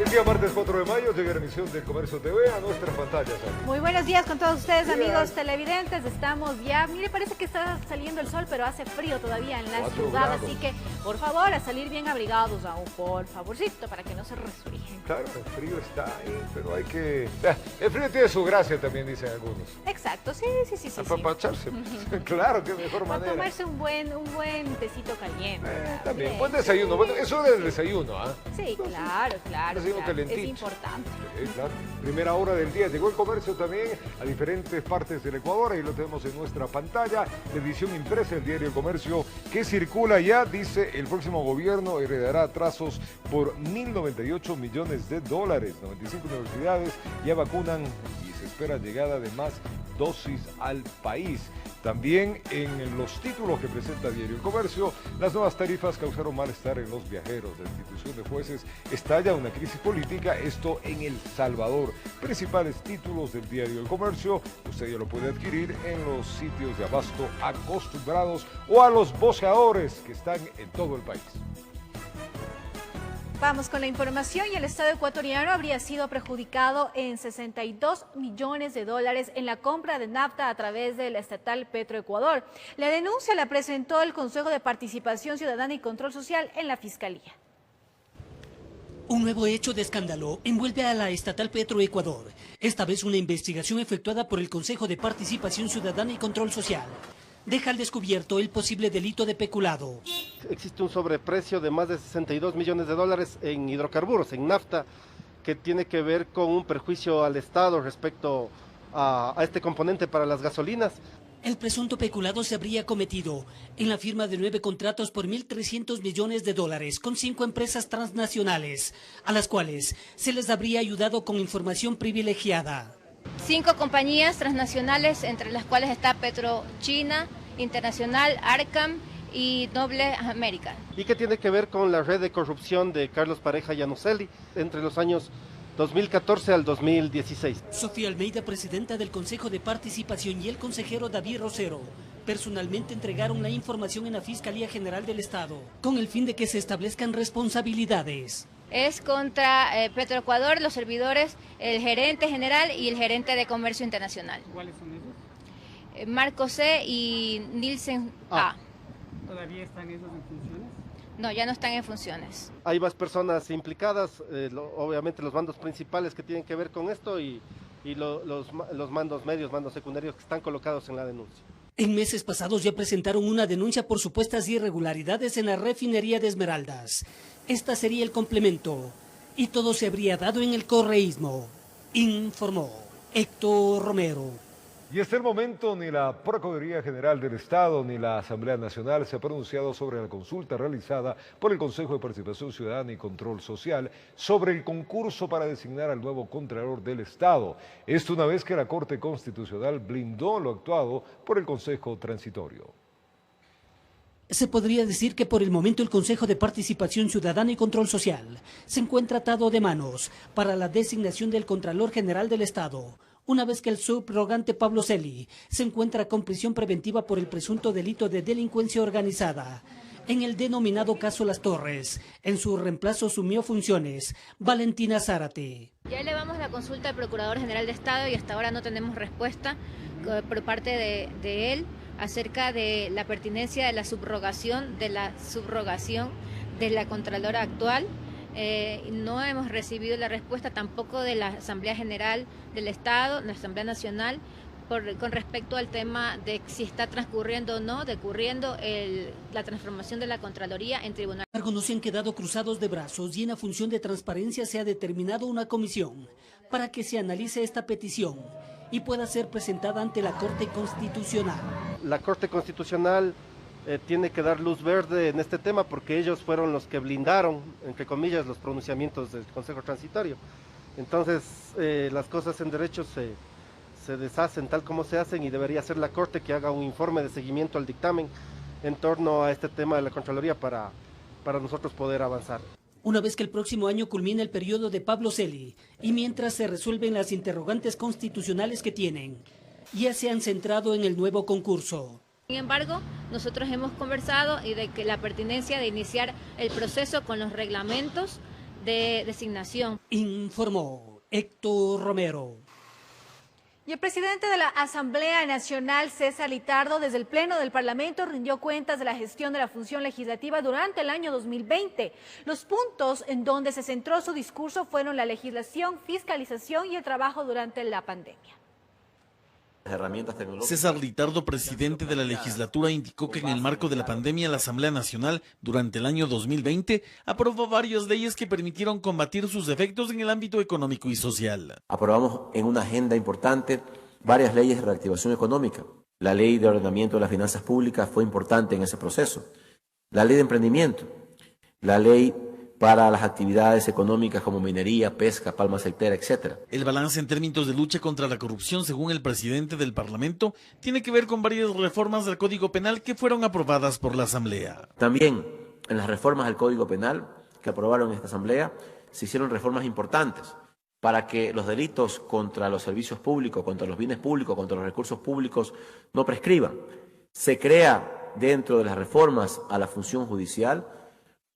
El día martes 4 de mayo llega la emisión del Comercio TV a nuestras pantallas. Muy buenos días con todos ustedes, amigos televidentes. Estamos ya, mire, parece que está saliendo el sol, pero hace frío todavía en la ciudad, así que por favor a salir bien abrigados aún, por favorcito, para que no se resfríen. Claro, el frío está ahí, pero hay que... El frío tiene su gracia también, dicen algunos. Exacto, sí. Apapacharse, claro, qué mejor para manera. tomarse un buen tecito caliente. También, Bien. buen desayuno, bueno, eso del desayuno, ¿ah? Sí, claro. Calentito. Es importante. Sí, claro. Primera hora del día. Llegó el comercio también a diferentes partes del Ecuador. Ahí lo tenemos en nuestra pantalla. La edición impresa del diario El Comercio que circula ya. Dice, el próximo gobierno heredará atrasos por 1.098 millones de dólares. 95 universidades ya vacunan y se espera llegada de más dosis al país. También en los títulos que presenta Diario El Comercio, las nuevas tarifas causaron malestar en los viajeros. La institución de jueces estalla una crisis política, esto en El Salvador. Principales títulos del Diario El Comercio, usted ya lo puede adquirir en los sitios de abasto acostumbrados o a los voceadores que están en todo el país. Vamos con la información. Y el Estado ecuatoriano habría sido perjudicado en 62 millones de dólares en la compra de nafta a través de la estatal Petroecuador. La denuncia la presentó el Consejo de Participación Ciudadana y Control Social en la Fiscalía. Un nuevo hecho de escándalo envuelve a la estatal Petroecuador. Esta vez una investigación efectuada por el Consejo de Participación Ciudadana y Control Social deja al descubierto el posible delito de peculado. Existe un sobreprecio de más de 62 millones de dólares en hidrocarburos, en nafta, que tiene que ver con un perjuicio al Estado respecto a este componente para las gasolinas. El presunto peculado se habría cometido en la firma de 9 contratos por 1.300 millones de dólares con 5 empresas transnacionales, a las cuales se les habría ayudado con información privilegiada. 5 compañías transnacionales, entre las cuales está PetroChina, Internacional, Arcam y Noble América. Y que tiene que ver con la red de corrupción de Carlos Pareja Llanuselli entre los años 2014 al 2016. Sofía Almeida, presidenta del Consejo de Participación, y el consejero David Rosero personalmente entregaron la información en la Fiscalía General del Estado, con el fin de que se establezcan responsabilidades. Es contra Petroecuador, los servidores, el gerente general y el gerente de comercio internacional. ¿Cuáles son esos? Marco C. y Nielsen A. ¿Todavía están esos en funciones? No, ya no están en funciones. Hay más personas implicadas, obviamente los mandos principales que tienen que ver con esto y los mandos medios, mandos secundarios que están colocados en la denuncia. En meses pasados ya presentaron una denuncia por supuestas irregularidades en la refinería de Esmeraldas. Esta sería el complemento y todo se habría dado en el correísmo, informó Héctor Romero. Y hasta el momento ni la Procuraduría General del Estado ni la Asamblea Nacional se ha pronunciado sobre la consulta realizada por el Consejo de Participación Ciudadana y Control Social sobre el concurso para designar al nuevo Contralor del Estado. Esto una vez que la Corte Constitucional blindó lo actuado por el Consejo Transitorio. Se podría decir que por el momento el Consejo de Participación Ciudadana y Control Social se encuentra atado de manos para la designación del Contralor General del Estado, una vez que el subrogante Pablo Celi se encuentra con prisión preventiva por el presunto delito de delincuencia organizada. En el denominado caso Las Torres, en su reemplazo asumió funciones Valentina Zárate. Ya elevamos la consulta al Procurador General de Estado y hasta ahora no tenemos respuesta por parte de él acerca de la pertinencia de la subrogación de la Contralora actual. No hemos recibido la respuesta tampoco de la Asamblea General del Estado, la Asamblea Nacional, con respecto al tema de si está transcurriendo o no, la transformación de la Contraloría en tribunal. No se han quedado cruzados de brazos y en la función de transparencia se ha determinado una comisión para que se analice esta petición y pueda ser presentada ante la Corte Constitucional. La Corte Constitucional tiene que dar luz verde en este tema porque ellos fueron los que blindaron, entre comillas, los pronunciamientos del Consejo Transitorio. Entonces, las cosas en derecho se deshacen tal como se hacen y debería ser la Corte que haga un informe de seguimiento al dictamen en torno a este tema de la Contraloría para nosotros poder avanzar. Una vez que el próximo año culmine el periodo de Pablo Celi y mientras se resuelven las interrogantes constitucionales que tienen, ya se han centrado en el nuevo concurso. Sin embargo, nosotros hemos conversado y de que la pertinencia de iniciar el proceso con los reglamentos de designación. Informó Héctor Romero. Y el presidente de la Asamblea Nacional, César Litardo, desde el Pleno del Parlamento rindió cuentas de la gestión de la función legislativa durante el año 2020. Los puntos en donde se centró su discurso fueron la legislación, fiscalización y el trabajo durante la pandemia. César Litardo, presidente de la legislatura, indicó que en el marco de la pandemia la Asamblea Nacional, durante el año 2020, aprobó varias leyes que permitieron combatir sus efectos en el ámbito económico y social. Aprobamos en una agenda importante varias leyes de reactivación económica. La ley de ordenamiento de las finanzas públicas fue importante en ese proceso. La ley de emprendimiento, la ley para las actividades económicas como minería, pesca, palma aceitera, etc. El balance en términos de lucha contra la corrupción, según el presidente del Parlamento, tiene que ver con varias reformas del Código Penal que fueron aprobadas por la Asamblea. También en las reformas del Código Penal que aprobaron esta Asamblea se hicieron reformas importantes para que los delitos contra los servicios públicos, contra los bienes públicos, contra los recursos públicos no prescriban. Se crea dentro de las reformas a la función judicial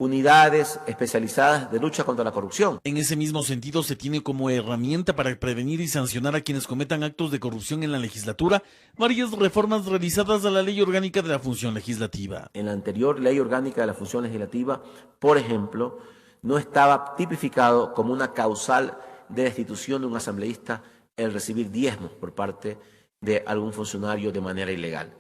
unidades especializadas de lucha contra la corrupción. En ese mismo sentido, se tiene como herramienta para prevenir y sancionar a quienes cometan actos de corrupción en la legislatura varias reformas realizadas a la Ley Orgánica de la Función Legislativa. En la anterior Ley Orgánica de la Función Legislativa, por ejemplo, no estaba tipificado como una causal de destitución de un asambleísta el recibir diezmos por parte de algún funcionario de manera ilegal.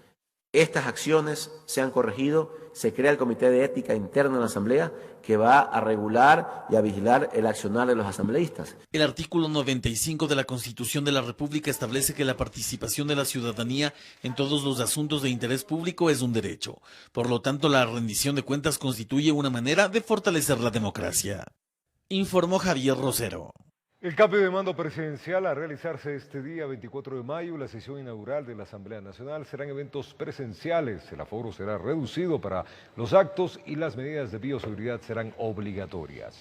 Estas acciones se han corregido, se crea el Comité de Ética Interna en la Asamblea que va a regular y a vigilar el accionar de los asambleístas. El artículo 95 de la Constitución de la República establece que la participación de la ciudadanía en todos los asuntos de interés público es un derecho. Por lo tanto, la rendición de cuentas constituye una manera de fortalecer la democracia. Informó Javier Rosero. El cambio de mando presidencial a realizarse este día 24 de mayo, la sesión inaugural de la Asamblea Nacional, serán eventos presenciales. El aforo será reducido para los actos y las medidas de bioseguridad serán obligatorias.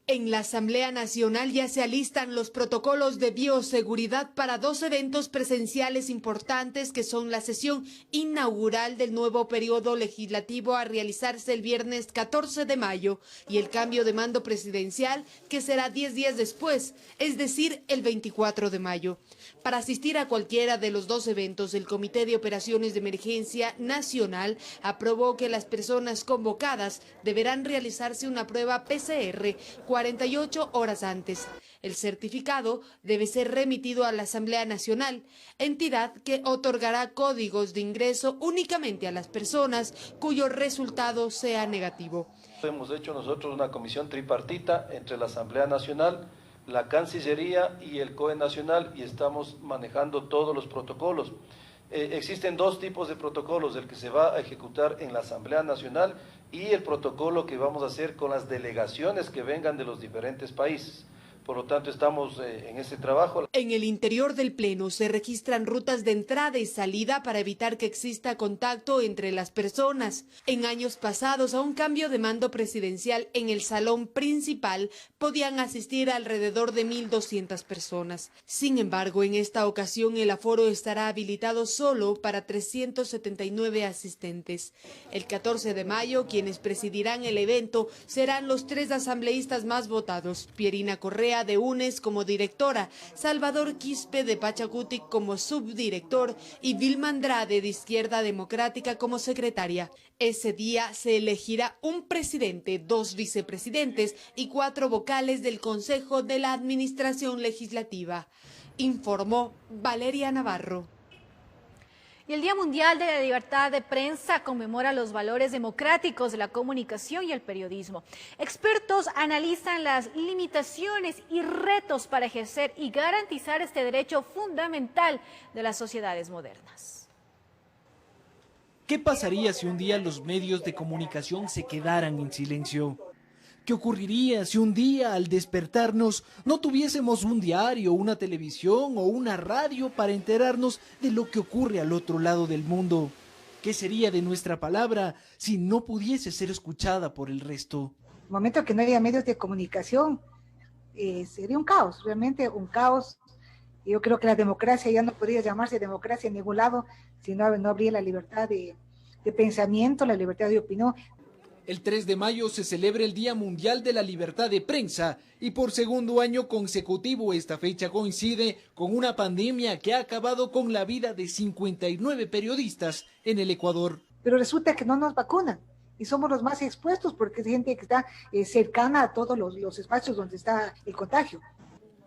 En la Asamblea Nacional ya se alistan los protocolos de bioseguridad para dos eventos presenciales importantes que son la sesión inaugural del nuevo periodo legislativo a realizarse el viernes 14 de mayo y el cambio de mando presidencial que será 10 días después, es decir, el 24 de mayo. Para asistir a cualquiera de los dos eventos, el Comité de Operaciones de Emergencia Nacional aprobó que las personas convocadas deberán realizarse una prueba PCR 48 horas antes. El certificado debe ser remitido a la Asamblea Nacional, entidad que otorgará códigos de ingreso únicamente a las personas cuyo resultado sea negativo. Hemos hecho nosotros una comisión tripartita entre la Asamblea Nacional, la Cancillería y el COE Nacional y estamos manejando todos los protocolos. Existen dos tipos de protocolos, el que se va a ejecutar en la Asamblea Nacional y el protocolo que vamos a hacer con las delegaciones que vengan de los diferentes países. Por lo tanto, estamos en ese trabajo. En el interior del Pleno se registran rutas de entrada y salida para evitar que exista contacto entre las personas. En años pasados, a un cambio de mando presidencial en el salón principal, podían asistir alrededor de 1.200 personas. Sin embargo, en esta ocasión el aforo estará habilitado solo para 379 asistentes. El 14 de mayo, quienes presidirán el evento serán los tres asambleístas más votados: Pierina Correa de UNES como directora, Salvador Quispe de Pachacutic como subdirector y Vilma Andrade de Izquierda Democrática como secretaria. Ese día se elegirá un presidente, 2 vicepresidentes y 4 vocales del Consejo de la Administración Legislativa, informó Valeria Navarro. Y el Día Mundial de la Libertad de Prensa conmemora los valores democráticos de la comunicación y el periodismo. Expertos analizan las limitaciones y retos para ejercer y garantizar este derecho fundamental de las sociedades modernas. ¿Qué pasaría si un día los medios de comunicación se quedaran en silencio? ¿Qué ocurriría si un día al despertarnos no tuviésemos un diario, una televisión o una radio para enterarnos de lo que ocurre al otro lado del mundo? ¿Qué sería de nuestra palabra si no pudiese ser escuchada por el resto? En el momento que no haya medios de comunicación, sería un caos, realmente un caos. Yo creo que la democracia ya no podría llamarse democracia en ningún lado si no habría la libertad de pensamiento, la libertad de opinión. El 3 de mayo se celebra el Día Mundial de la Libertad de Prensa y por segundo año consecutivo esta fecha coincide con una pandemia que ha acabado con la vida de 59 periodistas en el Ecuador. Pero resulta que no nos vacunan y somos los más expuestos porque es gente que está cercana a todos los espacios donde está el contagio.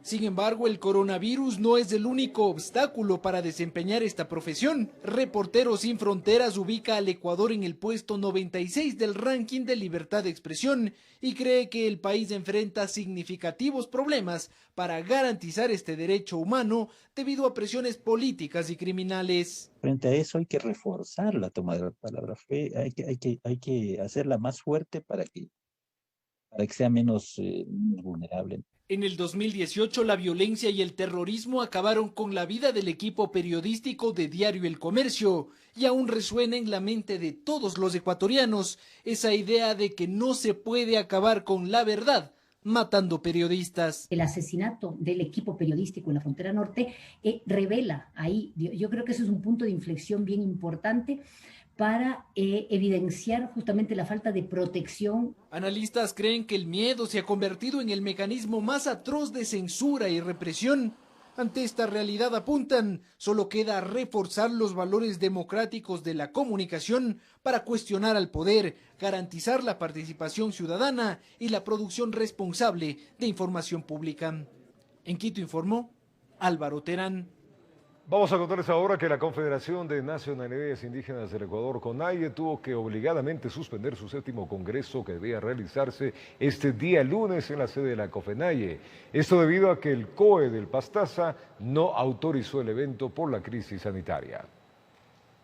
Sin embargo, el coronavirus no es el único obstáculo para desempeñar esta profesión. Reporteros Sin Fronteras ubica al Ecuador en el puesto 96 del ranking de libertad de expresión y cree que el país enfrenta significativos problemas para garantizar este derecho humano debido a presiones políticas y criminales. Frente a eso hay que reforzar la toma de la palabra, hay que hacerla más fuerte para que sea menos vulnerable. En el 2018, la violencia y el terrorismo acabaron con la vida del equipo periodístico de Diario El Comercio y aún resuena en la mente de todos los ecuatorianos esa idea de que no se puede acabar con la verdad matando periodistas. El asesinato del equipo periodístico en la frontera norte revela ahí, yo creo que ese es un punto de inflexión bien importante para evidenciar justamente la falta de protección. Analistas creen que el miedo se ha convertido en el mecanismo más atroz de censura y represión. Ante esta realidad apuntan, solo queda reforzar los valores democráticos de la comunicación para cuestionar al poder, garantizar la participación ciudadana y la producción responsable de información pública. En Quito informó Álvaro Terán. Vamos a contarles ahora que la Confederación de Nacionalidades Indígenas del Ecuador, CONAIE, tuvo que obligadamente suspender su 7º congreso que debía realizarse este día lunes en la sede de la COFENAIE. Esto debido a que el COE del Pastaza no autorizó el evento por la crisis sanitaria.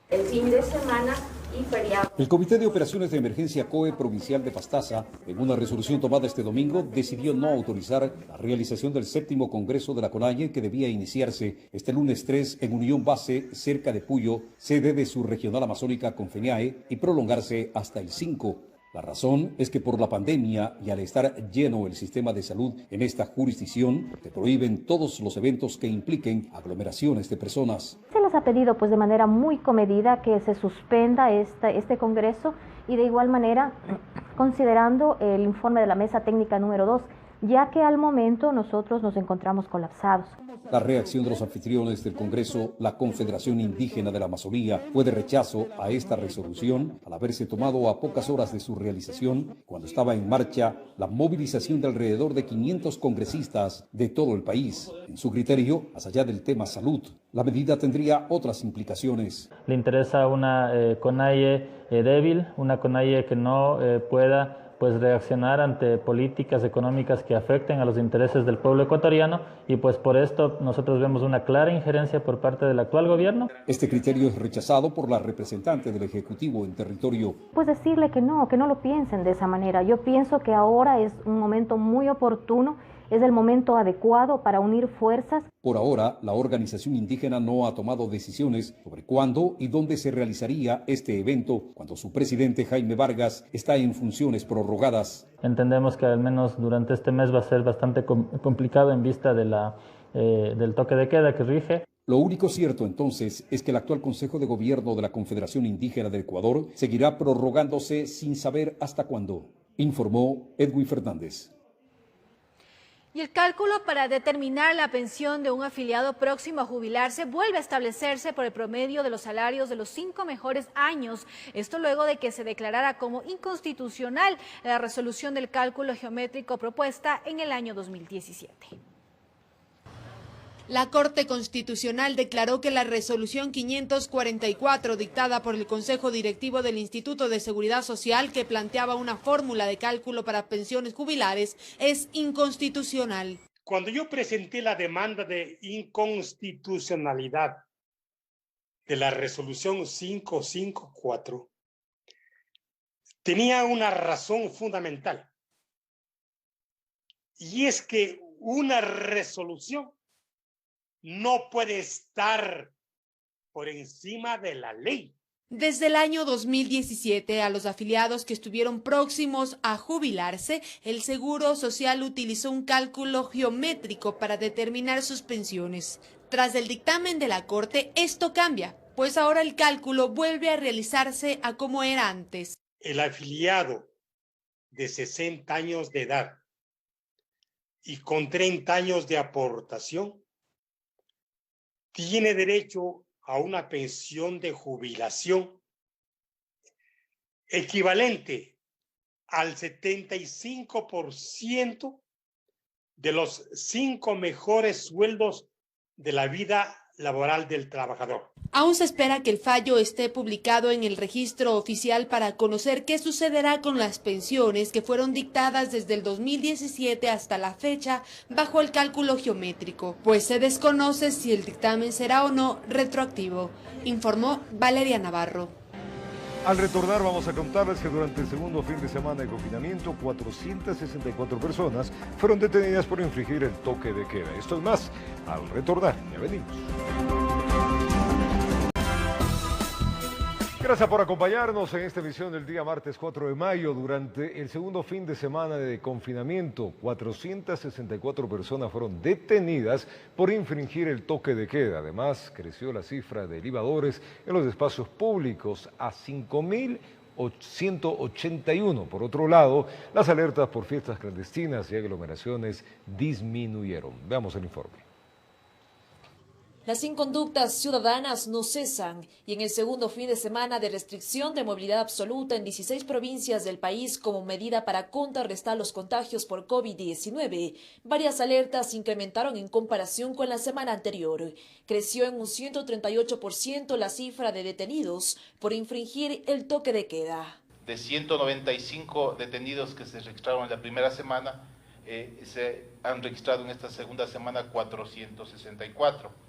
El fin de semana y feriado. El Comité de Operaciones de Emergencia COE Provincial de Pastaza, en una resolución tomada este domingo, decidió no autorizar la realización del 7º Congreso de la CONAIE que debía iniciarse este lunes 3 en Unión Base, cerca de Puyo, sede de su regional amazónica CONFENIAE, y prolongarse hasta el 5. La razón es que por la pandemia y al estar lleno el sistema de salud en esta jurisdicción, se prohíben todos los eventos que impliquen aglomeraciones de personas. Se les ha pedido de manera muy comedida que se suspenda este congreso y de igual manera considerando el informe de la mesa técnica número 2, ya que al momento nosotros nos encontramos colapsados. La reacción de los anfitriones del Congreso, la Confederación Indígena de la Amazonía, fue de rechazo a esta resolución al haberse tomado a pocas horas de su realización, cuando estaba en marcha la movilización de alrededor de 500 congresistas de todo el país. En su criterio, más allá del tema salud, la medida tendría otras implicaciones. Le interesa una CONAIE débil, una CONAIE que no pueda reaccionar ante políticas económicas que afecten a los intereses del pueblo ecuatoriano y por esto nosotros vemos una clara injerencia por parte del actual gobierno. Este criterio es rechazado por la representante del Ejecutivo en territorio. Decirle que no lo piensen de esa manera. Yo pienso que ahora es un momento muy oportuno, es el momento adecuado para unir fuerzas. Por ahora, la organización indígena no ha tomado decisiones sobre cuándo y dónde se realizaría este evento, cuando su presidente Jaime Vargas está en funciones prorrogadas. Entendemos que al menos durante este mes va a ser bastante complicado en vista del toque de queda que rige. Lo único cierto entonces es que el actual Consejo de Gobierno de la Confederación Indígena del Ecuador seguirá prorrogándose sin saber hasta cuándo, informó Edwin Fernández. Y el cálculo para determinar la pensión de un afiliado próximo a jubilarse vuelve a establecerse por el promedio de los salarios de los 5 mejores años. Esto luego de que se declarara como inconstitucional la resolución del cálculo geométrico propuesta en el año 2017. La Corte Constitucional declaró que la resolución 544 dictada por el Consejo Directivo del Instituto de Seguridad Social, que planteaba una fórmula de cálculo para pensiones jubilares, es inconstitucional. Cuando yo presenté la demanda de inconstitucionalidad de la resolución 554, tenía una razón fundamental, y es que una resolución no puede estar por encima de la ley. Desde el año 2017, a los afiliados que estuvieron próximos a jubilarse, el Seguro Social utilizó un cálculo geométrico para determinar sus pensiones. Tras el dictamen de la Corte, esto cambia, pues ahora el cálculo vuelve a realizarse a como era antes. El afiliado de 60 años de edad y con 30 años de aportación tiene derecho a una pensión de jubilación equivalente al 75% de los 5 mejores sueldos de la vida laboral del trabajador. Aún se espera que el fallo esté publicado en el registro oficial para conocer qué sucederá con las pensiones que fueron dictadas desde el 2017 hasta la fecha bajo el cálculo geométrico, pues se desconoce si el dictamen será o no retroactivo, informó Valeria Navarro. Al retornar vamos a contarles que durante el segundo fin de semana de confinamiento, 464 personas fueron detenidas por infringir el toque de queda. Esto y más al retornar. Ya venimos. Gracias por acompañarnos en esta emisión del día martes 4 de mayo. Durante el segundo fin de semana de confinamiento, 464 personas fueron detenidas por infringir el toque de queda. Además, creció la cifra de libadores en los espacios públicos a 5.181. Por otro lado, las alertas por fiestas clandestinas y aglomeraciones disminuyeron. Veamos el informe. Las inconductas ciudadanas no cesan y en el segundo fin de semana de restricción de movilidad absoluta en 16 provincias del país como medida para contrarrestar los contagios por COVID-19, varias alertas se incrementaron en comparación con la semana anterior. Creció en un 138% la cifra de detenidos por infringir el toque de queda. De 195 detenidos que se registraron en la primera semana, se han registrado en esta segunda semana 464.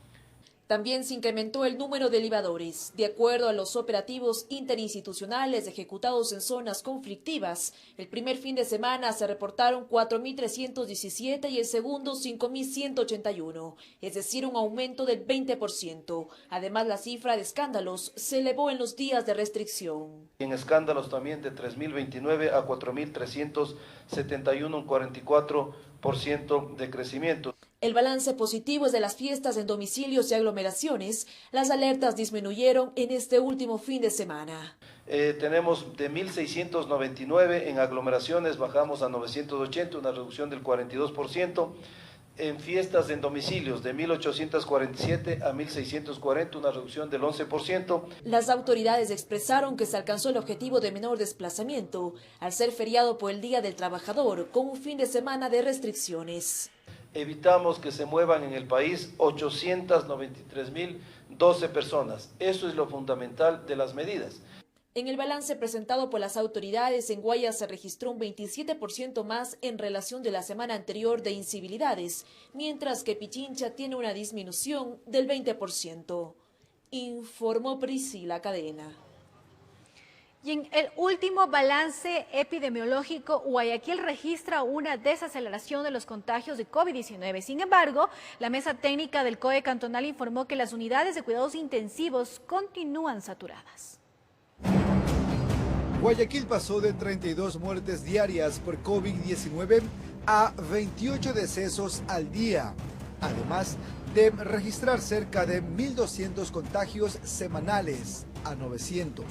También se incrementó el número de libadores. De acuerdo a los operativos interinstitucionales ejecutados en zonas conflictivas, el primer fin de semana se reportaron 4.317 y el segundo 5.181, es decir, un aumento del 20%. Además, la cifra de escándalos se elevó en los días de restricción. En escándalos también de 3.029 a 4.371, un 44% de crecimiento. El balance positivo es de las fiestas en domicilios y aglomeraciones. Las alertas disminuyeron en este último fin de semana. Tenemos de 1.699 en aglomeraciones, bajamos a 980, una reducción del 42%. En fiestas en domicilios, de 1.847 a 1.640, una reducción del 11%. Las autoridades expresaron que se alcanzó el objetivo de menor desplazamiento, al ser feriado por el Día del Trabajador, con un fin de semana de restricciones. Evitamos que se muevan en el país 893.012 personas. Eso es lo fundamental de las medidas. En el balance presentado por las autoridades, en Guayas se registró un 27% más en relación de la semana anterior de incivilidades, mientras que Pichincha tiene una disminución del 20%. Informó Priscila Cadena. Y en el último balance epidemiológico, Guayaquil registra una desaceleración de los contagios de COVID-19. Sin embargo, la mesa técnica del COE cantonal informó que las unidades de cuidados intensivos continúan saturadas. Guayaquil pasó de 32 muertes diarias por COVID-19 a 28 decesos al día, además de registrar cerca de 1.200 contagios semanales a 900.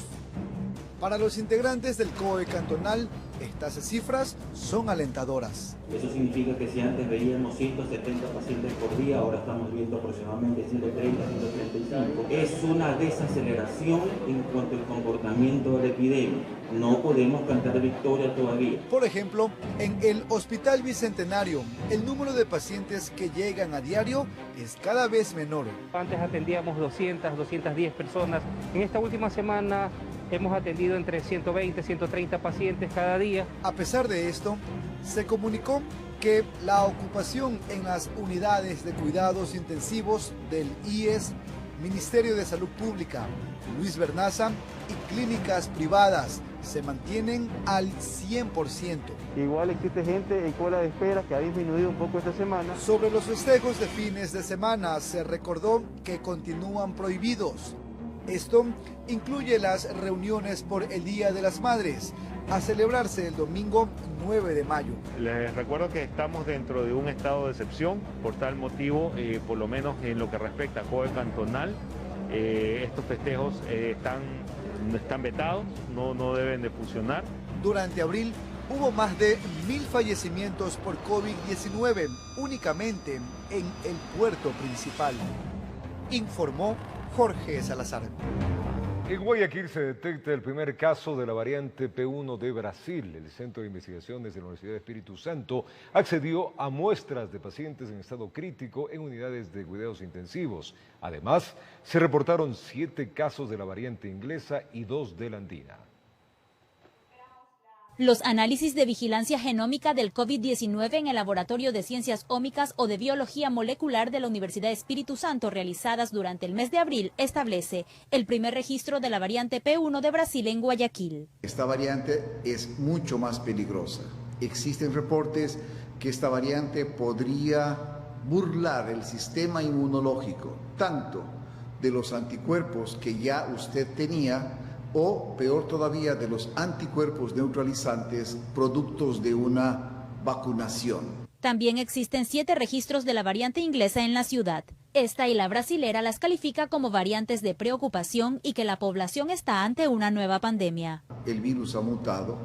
Para los integrantes del COE cantonal, estas cifras son alentadoras. Eso significa que si antes veíamos 170 pacientes por día, ahora estamos viendo aproximadamente 130, 135. Es una desaceleración en cuanto al comportamiento de la epidemia. No podemos cantar victoria todavía. Por ejemplo, en el Hospital Bicentenario, el número de pacientes que llegan a diario es cada vez menor. Antes atendíamos 200, 210 personas. En esta última semana hemos atendido entre 120, 130 pacientes cada día. A pesar de esto, se comunicó que la ocupación en las unidades de cuidados intensivos del IES, Ministerio de Salud Pública, Luis Bernaza y clínicas privadas se mantienen al 100%. Igual existe gente en cola de espera que ha disminuido un poco esta semana. Sobre los festejos de fines de semana se recordó que continúan prohibidos. Esto incluye las reuniones por el Día de las Madres, a celebrarse el domingo 9 de mayo. Les recuerdo que estamos dentro de un estado de excepción, por tal motivo, por lo menos en lo que respecta a COE cantonal, estos festejos están vetados, no deben de funcionar. Durante abril, Hubo más de 1000 fallecimientos por COVID-19 únicamente en el puerto principal, informó Jorge Salazar. En Guayaquil se detecta el primer caso de la variante P1 de Brasil. El Centro de Investigaciones de la Universidad de Espíritu Santo accedió a muestras de pacientes en estado crítico en unidades de cuidados intensivos. Además, se reportaron 7 casos de la variante inglesa y 2 de la andina. Los análisis de vigilancia genómica del COVID-19 en el Laboratorio de Ciencias Ómicas o de Biología Molecular de la Universidad de Espíritu Santo realizadas durante el mes de abril establece el primer registro de la variante P1 de Brasil en Guayaquil. Esta variante es mucho más peligrosa. Existen reportes que esta variante podría burlar el sistema inmunológico, tanto de los anticuerpos que ya usted tenía, o peor todavía de los anticuerpos neutralizantes productos de una vacunación. También existen 7 registros de la variante inglesa en la ciudad. Esta y la brasilera las califica como variantes de preocupación y que la población está ante una nueva pandemia. El virus ha mutado,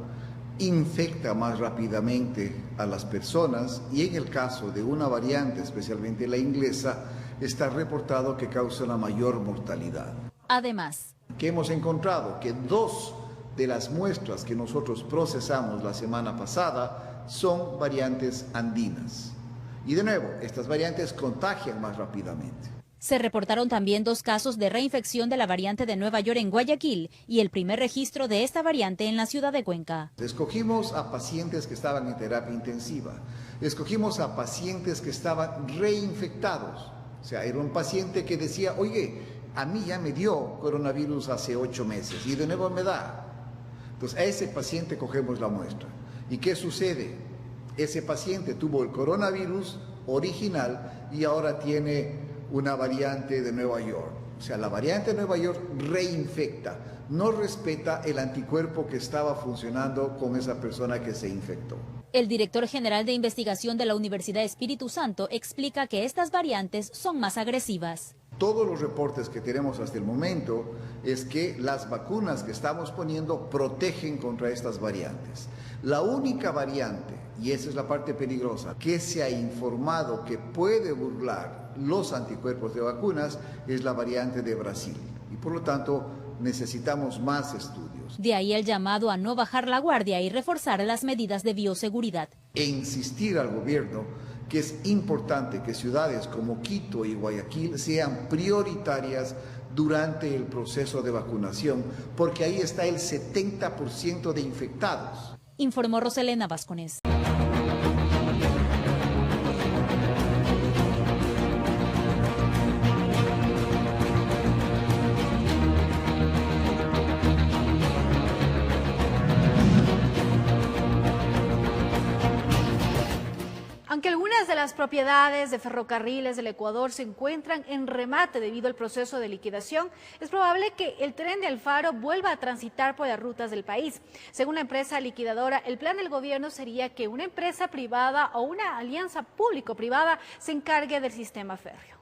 infecta más rápidamente a las personas y en el caso de una variante, especialmente la inglesa, está reportado que causa una mayor mortalidad. Además, que hemos encontrado que 2 de las muestras que nosotros procesamos la semana pasada son variantes andinas. Y de nuevo, estas variantes contagian más rápidamente. se reportaron también 2 casos de reinfección de la variante de Nueva York en Guayaquil y el primer registro de esta variante en la ciudad de Cuenca. Escogimos a pacientes que estaban en terapia intensiva, escogimos a pacientes que estaban reinfectados. O sea, era un paciente que decía, oye, a mí ya me dio coronavirus hace 8 meses y de nuevo me da. Entonces a ese paciente cogemos la muestra. ¿Y qué sucede? Ese paciente tuvo el coronavirus original y ahora tiene una variante de Nueva York. O sea, la variante de Nueva York reinfecta, no respeta el anticuerpo que estaba funcionando con esa persona que se infectó. El director general de investigación de la Universidad Espíritu Santo explica que estas variantes son más agresivas. Todos los reportes que tenemos hasta el momento es que las vacunas que estamos poniendo protegen contra estas variantes. La única variante, y esa es la parte peligrosa, que se ha informado que puede burlar los anticuerpos de vacunas es la variante de Brasil. Y por lo tanto necesitamos más estudios. De ahí el llamado a no bajar la guardia y reforzar las medidas de bioseguridad. E insistir al gobierno que es importante que ciudades como Quito y Guayaquil sean prioritarias durante el proceso de vacunación, porque ahí está el 70% de infectados. Informó Roselena Vázquez. Aunque algunas de las propiedades de Ferrocarriles del Ecuador se encuentran en remate debido al proceso de liquidación, es probable que el tren de Alfaro vuelva a transitar por las rutas del país. Según la empresa liquidadora, el plan del gobierno sería que una empresa privada o una alianza público-privada se encargue del sistema férreo.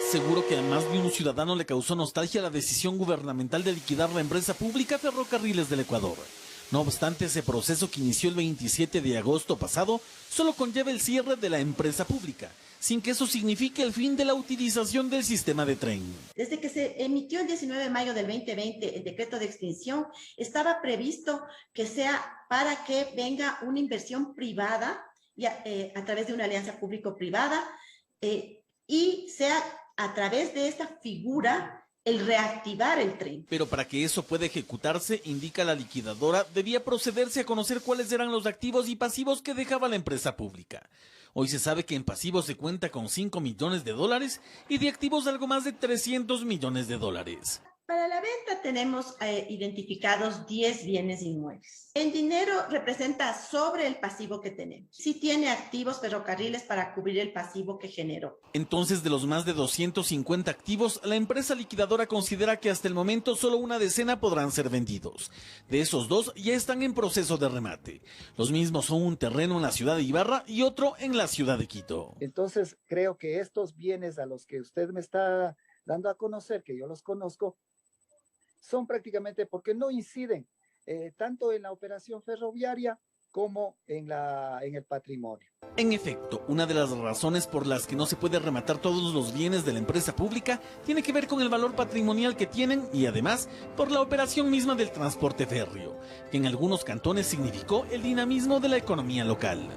Seguro que a más de un ciudadano le causó nostalgia la decisión gubernamental de liquidar la empresa pública Ferrocarriles del Ecuador. No obstante, ese proceso que inició el 27 de agosto pasado solo conlleva el cierre de la empresa pública, sin que eso signifique el fin de la utilización del sistema de tren. Desde que se emitió el 19 de mayo del 2020 el decreto de extinción, estaba previsto que sea para que venga una inversión privada a través de una alianza público-privada y sea a través de esta figura el reactivar el tren. Pero para que eso pueda ejecutarse, indica la liquidadora, debía procederse a conocer cuáles eran los activos y pasivos que dejaba la empresa pública. Hoy se sabe que en pasivos se cuenta con $5 millones y de activos algo más de $300 millones. Para la venta tenemos identificados 10 bienes inmuebles. El dinero representa sobre el pasivo que tenemos. Sí tiene activos Ferrocarriles para cubrir el pasivo que generó. Entonces, de los más de 250 activos, la empresa liquidadora considera que hasta el momento solo una decena podrán ser vendidos. De esos 2 ya están en proceso de remate. Los mismos son un terreno en la ciudad de Ibarra y otro en la ciudad de Quito. Entonces, creo que estos bienes a los que usted me está dando a conocer, que yo los conozco, son prácticamente porque no inciden tanto en la operación ferroviaria como en el patrimonio. En efecto, una de las razones por las que no se puede rematar todos los bienes de la empresa pública tiene que ver con el valor patrimonial que tienen y además por la operación misma del transporte férreo, que en algunos cantones significó el dinamismo de la economía local.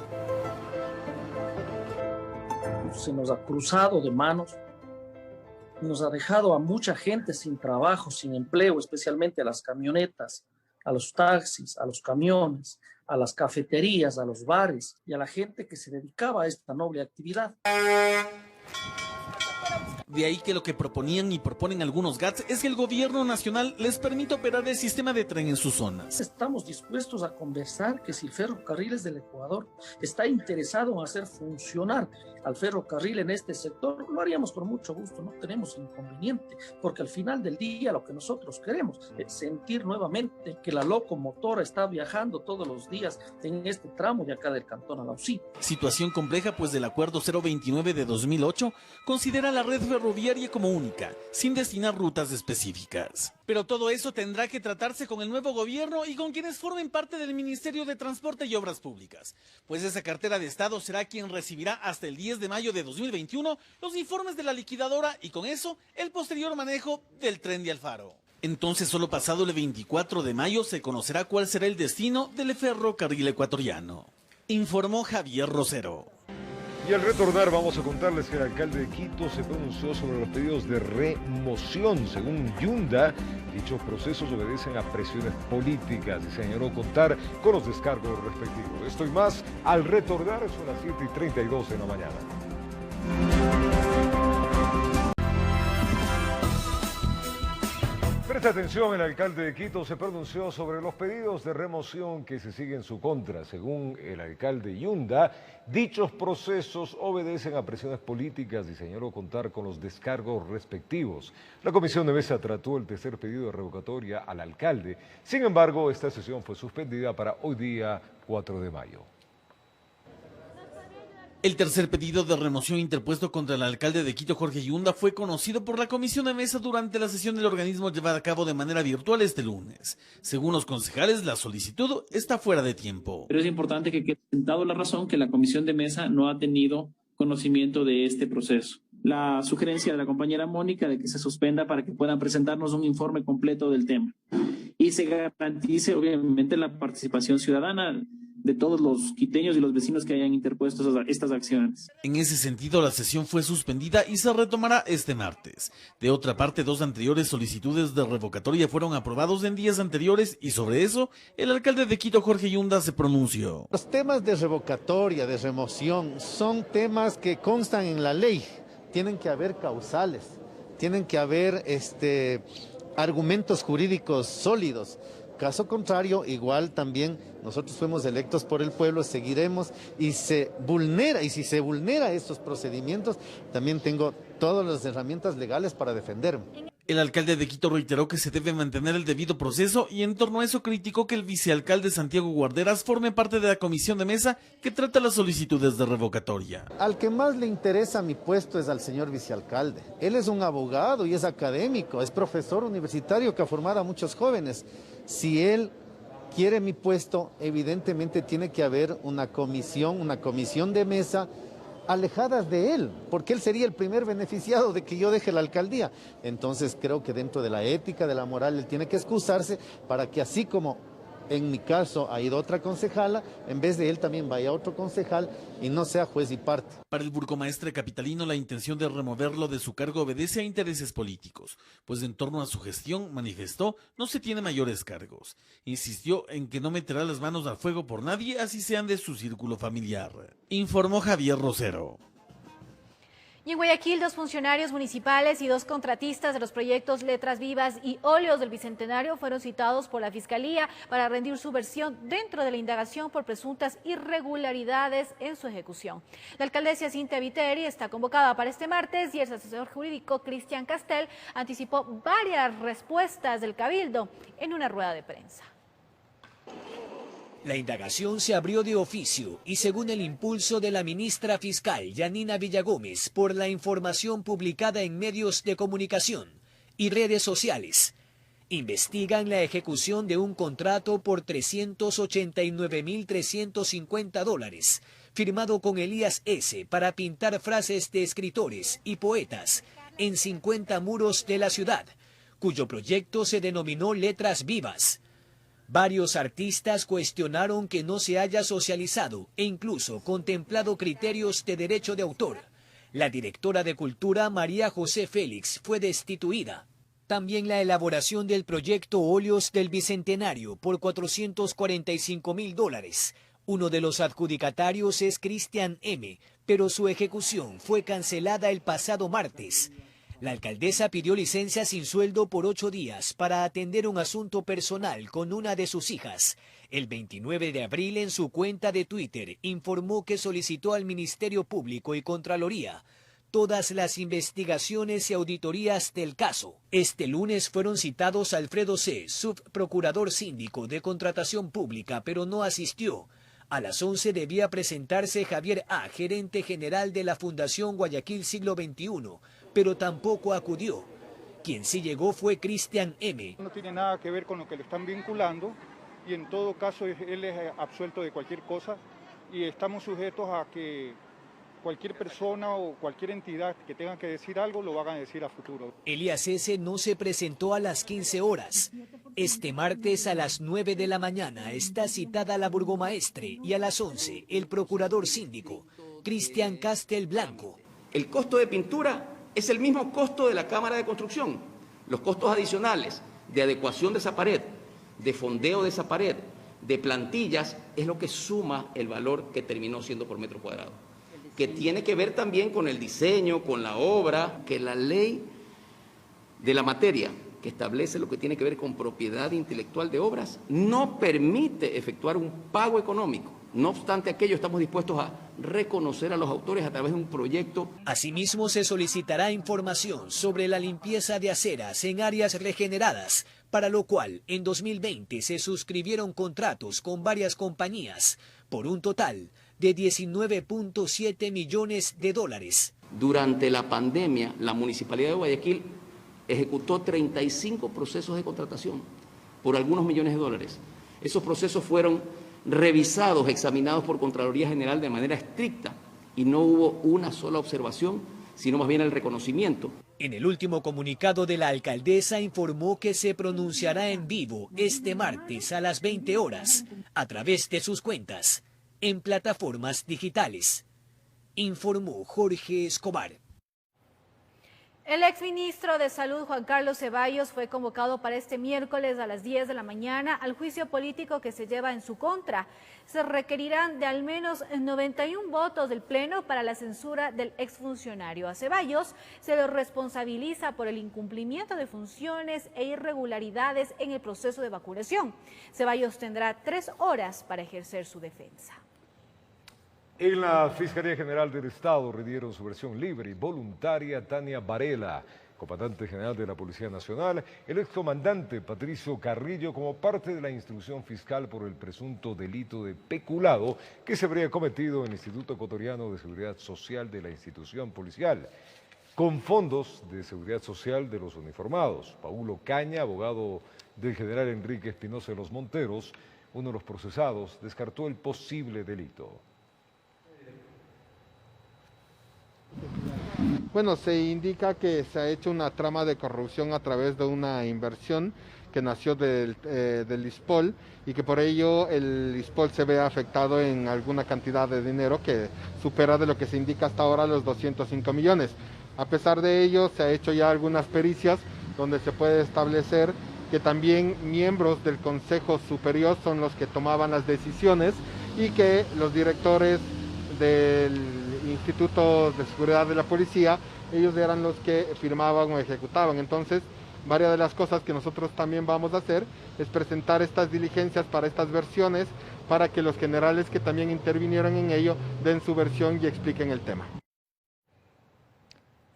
Se nos ha cruzado de manos, nos ha dejado a mucha gente sin trabajo, sin empleo, especialmente a las camionetas, a los taxis, a los camiones, a las cafeterías, a los bares y a la gente que se dedicaba a esta noble actividad. De ahí que lo que proponían y proponen algunos GATS es que el gobierno nacional les permita operar el sistema de tren en sus zonas. Estamos dispuestos a conversar que si Ferrocarriles del Ecuador está interesado en hacer funcionar al ferrocarril en este sector, lo haríamos con mucho gusto, no tenemos inconveniente, porque al final del día lo que nosotros queremos es sentir nuevamente que la locomotora está viajando todos los días en este tramo de acá del cantón Alausí. Situación compleja, pues del acuerdo 029 de 2008 considera la red ferroviaria como única, sin destinar rutas específicas. Pero todo eso tendrá que tratarse con el nuevo gobierno y con quienes formen parte del Ministerio de Transporte y Obras Públicas, pues esa cartera de Estado será quien recibirá hasta el 10 de mayo de 2021 los informes de la liquidadora y con eso el posterior manejo del tren de Alfaro. Entonces, solo pasado el 24 de mayo se conocerá cuál será el destino del ferrocarril ecuatoriano, informó Javier Rosero. Y al retornar vamos a contarles que el alcalde de Quito se pronunció sobre los pedidos de remoción. Según Yunda, dichos procesos obedecen a presiones políticas y señaló contar con los descargos respectivos. Esto y más al retornar, son las 7:32 de la mañana. Presta atención, el alcalde de Quito se pronunció sobre los pedidos de remoción que se siguen en su contra. Según el alcalde Yunda, dichos procesos obedecen a presiones políticas y señaló contar con los descargos respectivos. La comisión de mesa trató el tercer pedido de revocatoria al alcalde. Sin embargo, esta sesión fue suspendida para hoy día 4 de mayo. El tercer pedido de remoción interpuesto contra el alcalde de Quito, Jorge Yunda, fue conocido por la comisión de mesa durante la sesión del organismo llevada a cabo de manera virtual este lunes. Según los concejales, la solicitud está fuera de tiempo. Pero es importante que quede sentado la razón que la comisión de mesa no ha tenido conocimiento de este proceso. La sugerencia de la compañera Mónica de que se suspenda para que puedan presentarnos un informe completo del tema y se garantice obviamente la participación ciudadana de todos los quiteños y los vecinos que hayan interpuesto estas acciones. En ese sentido, la sesión fue suspendida y se retomará este martes. De otra parte, 2 anteriores solicitudes de revocatoria fueron aprobados en días anteriores y sobre eso, el alcalde de Quito, Jorge Yunda, se pronunció. Los temas de revocatoria, de remoción, son temas que constan en la ley. Tienen que haber causales, tienen que haber argumentos jurídicos sólidos. Caso contrario, igual también nosotros fuimos electos por el pueblo, seguiremos y si se vulnera estos procedimientos, también tengo todas las herramientas legales para defenderme. El alcalde de Quito reiteró que se debe mantener el debido proceso y en torno a eso criticó que el vicealcalde Santiago Guarderas forme parte de la comisión de mesa que trata las solicitudes de revocatoria. Al que más le interesa mi puesto es al señor vicealcalde. Él es un abogado y es académico, es profesor universitario que ha formado a muchos jóvenes. Si él quiere mi puesto, evidentemente tiene que haber una comisión de mesa alejadas de él, porque él sería el primer beneficiado de que yo deje la alcaldía. Entonces creo que dentro de la ética, de la moral, él tiene que excusarse para que así como en mi caso ha ido otra concejala, en vez de él también vaya otro concejal y no sea juez y parte. Para el burgomaestre capitalino, la intención de removerlo de su cargo obedece a intereses políticos, pues en torno a su gestión, manifestó, no se tiene mayores cargos. Insistió en que no meterá las manos al fuego por nadie, así sean de su círculo familiar. Informó Javier Rosero. Y en Guayaquil, 2 funcionarios municipales y 2 contratistas de los proyectos Letras Vivas y Óleos del Bicentenario fueron citados por la Fiscalía para rendir su versión dentro de la indagación por presuntas irregularidades en su ejecución. La alcaldesa Cintia Viteri está convocada para este martes y el asesor jurídico Cristian Castel anticipó varias respuestas del Cabildo en una rueda de prensa. La indagación se abrió de oficio y según el impulso de la ministra fiscal Yanina Villagómez por la información publicada en medios de comunicación y redes sociales, Investigan la ejecución de un contrato por $389.350, firmado con Elías S. para pintar frases de escritores y poetas en 50 muros de la ciudad, cuyo proyecto se denominó Letras Vivas. Varios artistas cuestionaron que no se haya socializado e incluso contemplado criterios de derecho de autor. La directora de Cultura, María José Félix, fue destituida. También la elaboración del proyecto Óleos del Bicentenario por $445.000. Uno de los adjudicatarios es Cristian M., pero su ejecución fue cancelada el pasado martes. La alcaldesa pidió licencia sin sueldo por 8 días para atender un asunto personal con una de sus hijas. El 29 de abril, en su cuenta de Twitter, informó que solicitó al Ministerio Público y Contraloría todas las investigaciones y auditorías del caso. Este lunes fueron citados Alfredo C., subprocurador síndico de Contratación Pública, pero no asistió. A las 11 debía presentarse Javier A., gerente general de la Fundación Guayaquil Siglo XXI, pero tampoco acudió. Quien sí llegó fue Cristian M. No tiene nada que ver con lo que le están vinculando y en todo caso él es absuelto de cualquier cosa y estamos sujetos a que cualquier persona o cualquier entidad que tenga que decir algo lo van a decir a futuro. Elías S. no se presentó a las 15 horas. Este martes a las 9 de la mañana está citada la burgomaestre y a las 11 el procurador síndico, Cristian Castelblanco. El costo de pintura es el mismo costo de la cámara de construcción. Los costos adicionales de adecuación de esa pared, de fondeo de esa pared, de plantillas, es lo que suma el valor que terminó siendo por metro cuadrado. Que tiene que ver también con el diseño, con la obra, que la ley de la materia que establece lo que tiene que ver con propiedad intelectual de obras no permite efectuar un pago económico. No obstante aquello, estamos dispuestos a reconocer a los autores a través de un proyecto. Asimismo, se solicitará información sobre la limpieza de aceras en áreas regeneradas, para lo cual en 2020 se suscribieron contratos con varias compañías por un total de $19.7 millones. Durante la pandemia, la Municipalidad de Guayaquil ejecutó 35 procesos de contratación por algunos millones de dólares. Esos procesos fueron revisados, examinados por Contraloría General de manera estricta y no hubo una sola observación, sino más bien el reconocimiento. En el último comunicado de la alcaldesa informó que se pronunciará en vivo este martes a las 20 horas a través de sus cuentas en plataformas digitales. Informó Jorge Escobar. El exministro de Salud, Juan Carlos Ceballos, fue convocado para este miércoles a las 10 de la mañana al juicio político que se lleva en su contra. Se requerirán de al menos 91 votos del Pleno para la censura del exfuncionario. A Ceballos se le responsabiliza por el incumplimiento de funciones e irregularidades en el proceso de vacunación. Ceballos tendrá 3 horas para ejercer su defensa. En la Fiscalía General del Estado rindieron su versión libre y voluntaria Tania Varela, comandante general de la Policía Nacional, el excomandante Patricio Carrillo, como parte de la instrucción fiscal por el presunto delito de peculado que se habría cometido en el Instituto Ecuatoriano de Seguridad Social de la institución policial, con fondos de seguridad social de los uniformados. Paulo Caña, abogado del general Enrique Espinosa de los Monteros, uno de los procesados, descartó el posible delito. Bueno, se indica que se ha hecho una trama de corrupción a través de una inversión que nació del ISPOL y que por ello el ISPOL se ve afectado en alguna cantidad de dinero que supera de lo que se indica hasta ahora los 205 millones. A pesar de ello, se ha hecho ya algunas pericias donde se puede establecer que también miembros del Consejo Superior son los que tomaban las decisiones y que los directores del Instituto de Seguridad de la Policía, ellos eran los que firmaban o ejecutaban. Entonces, varias de las cosas que nosotros también vamos a hacer es presentar estas diligencias para estas versiones, para que los generales que también intervinieron en ello den su versión y expliquen el tema.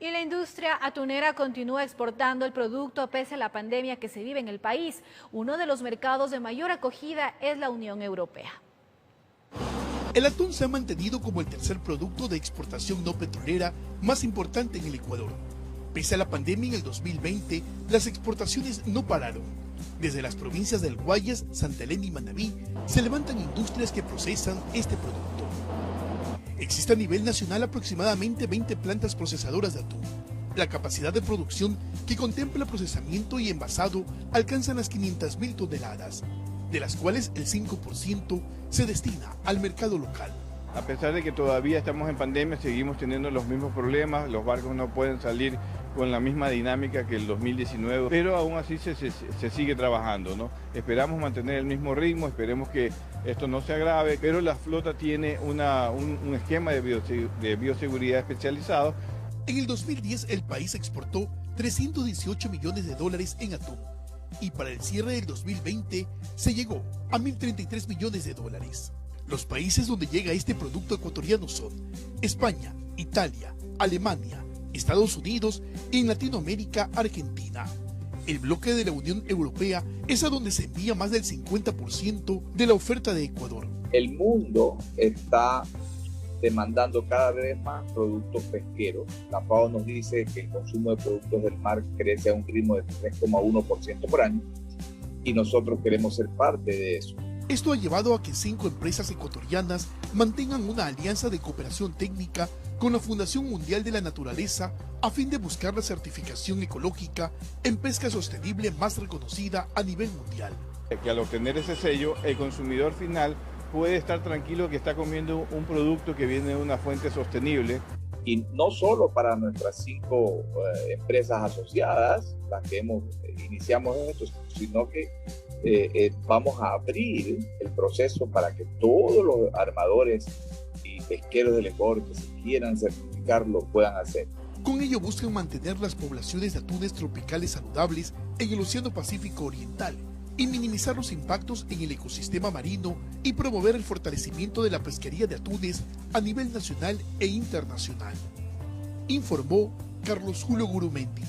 Y la industria atunera continúa exportando el producto pese a la pandemia que se vive en el país. Uno de los mercados de mayor acogida es la Unión Europea. El atún se ha mantenido como el tercer producto de exportación no petrolera más importante en el Ecuador. Pese a la pandemia en el 2020, las exportaciones no pararon. Desde las provincias del Guayas, Santa Elena y Manabí se levantan industrias que procesan este producto. Existe a nivel nacional aproximadamente 20 plantas procesadoras de atún. La capacidad de producción que contempla procesamiento y envasado alcanzan las 500.000 toneladas, de las cuales el 5% se destina al mercado local. A pesar de que todavía estamos en pandemia, seguimos teniendo los mismos problemas, los barcos no pueden salir con la misma dinámica que el 2019, pero aún así se sigue trabajando, ¿no? Esperamos mantener el mismo ritmo, esperemos que esto no se agrave, pero la flota tiene un esquema de bioseguridad especializado. En el 2010 el país exportó 318 millones de dólares en atún y para el cierre del 2020 se llegó a 1.033 millones de dólares. Los países donde llega este producto ecuatoriano son España, Italia, Alemania, Estados Unidos y en Latinoamérica, Argentina. El bloque de la Unión Europea es a donde se envía más del 50% de la oferta de Ecuador. El mundo está demandando cada vez más productos pesqueros. La FAO nos dice que el consumo de productos del mar crece a un ritmo de 3,1% por año y nosotros queremos ser parte de eso. Esto ha llevado a que 5 empresas ecuatorianas mantengan una alianza de cooperación técnica con la Fundación Mundial de la Naturaleza a fin de buscar la certificación ecológica en pesca sostenible más reconocida a nivel mundial. Que al obtener ese sello, el consumidor final puede estar tranquilo que está comiendo un producto que viene de una fuente sostenible. Y no solo para nuestras 5 empresas asociadas, las que iniciamos esto, sino que vamos a abrir el proceso para que todos los armadores y pesqueros del Ecuador que se quieran certificar lo puedan hacer. Con ello buscan mantener las poblaciones de atunes tropicales saludables en el Océano Pacífico Oriental y minimizar los impactos en el ecosistema marino y promover el fortalecimiento de la pesquería de atunes a nivel nacional e internacional. Informó Carlos Julio Gurumendi.